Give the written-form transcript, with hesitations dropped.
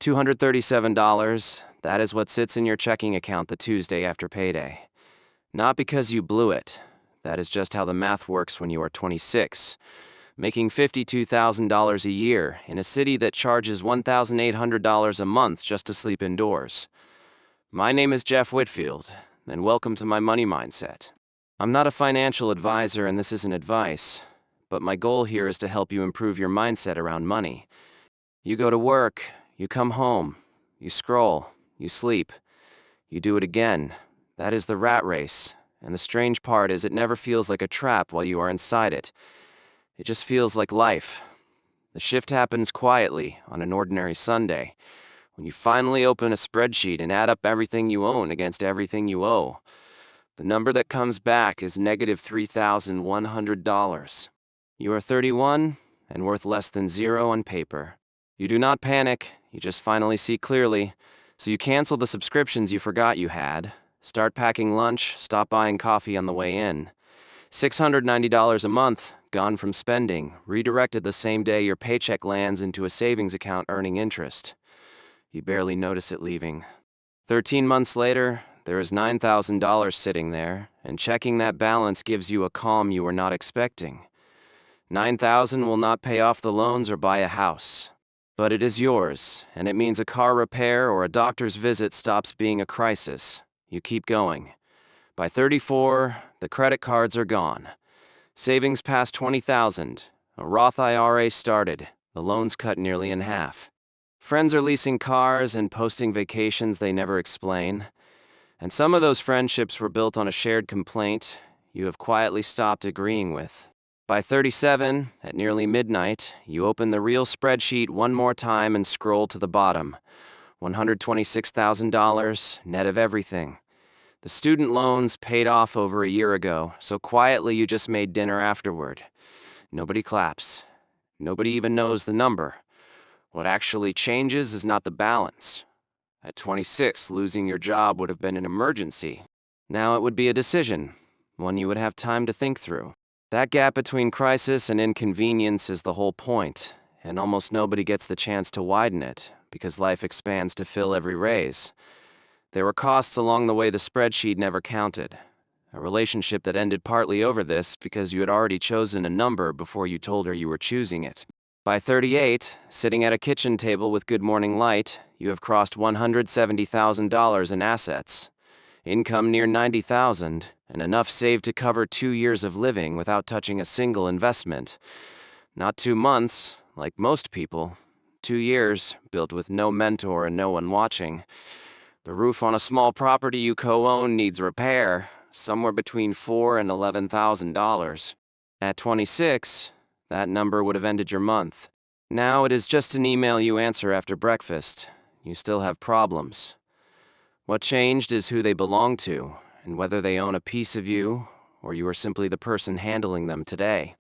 $237, that is what sits in your checking account the Tuesday after payday. Not because you blew it. That is just how the math works when you are 26, making $52,000 a year in a city that charges $1,800 a month just to sleep indoors. My name is Jeff Whitfield, and welcome to my money mindset. I'm not a financial advisor, and this isn't advice, but my goal here is to help you improve your mindset around money. You go to work, you come home, you scroll, you sleep, you do it again. That is the rat race, and the strange part is it never feels like a trap while you are inside it. It just feels like life. The shift happens quietly on an ordinary Sunday, when you finally open a spreadsheet and add up everything you own against everything you owe. The number that comes back is negative $3,100. You are 31 and worth less than zero on paper. You do not panic, you just finally see clearly, so you cancel the subscriptions you forgot you had, start packing lunch, stop buying coffee on the way in. $690 a month, gone from spending, redirected the same day your paycheck lands into a savings account earning interest. You barely notice it leaving. 13 months later, there is $9,000 sitting there, and checking that balance gives you a calm you were not expecting. $9,000 will not pay off the loans or buy a house. But it is yours, and it means a car repair or a doctor's visit stops being a crisis. You keep going. By 34, the credit cards are gone. Savings past $20,000. A Roth IRA started. The loans cut nearly in half. Friends are leasing cars and posting vacations they never explain. And some of those friendships were built on a shared complaint you have quietly stopped agreeing with. By 37, at nearly midnight, you open the real spreadsheet one more time and scroll to the bottom. $126,000, net of everything. The student loans paid off over a year ago, so quietly you just made dinner afterward. Nobody claps. Nobody even knows the number. What actually changes is not the balance. At 26, losing your job would have been an emergency. Now it would be a decision, one you would have time to think through. That gap between crisis and inconvenience is the whole point, and almost nobody gets the chance to widen it, because life expands to fill every raise. There were costs along the way the spreadsheet never counted. A relationship that ended partly over this because you had already chosen a number before you told her you were choosing it. By 38, sitting at a kitchen table with Good Morning Light, you have crossed $170,000 in assets. Income near $90,000, and enough saved to cover 2 years of living without touching a single investment. Not 2 months, like most people. 2 years, built with no mentor and no one watching. The roof on a small property you co-own needs repair, somewhere between $4,000 and $11,000. At 26, that number would have ended your month. Now it is just an email you answer after breakfast. You still have problems. What changed is who they belong to, and whether they own a piece of you, or you are simply the person handling them today.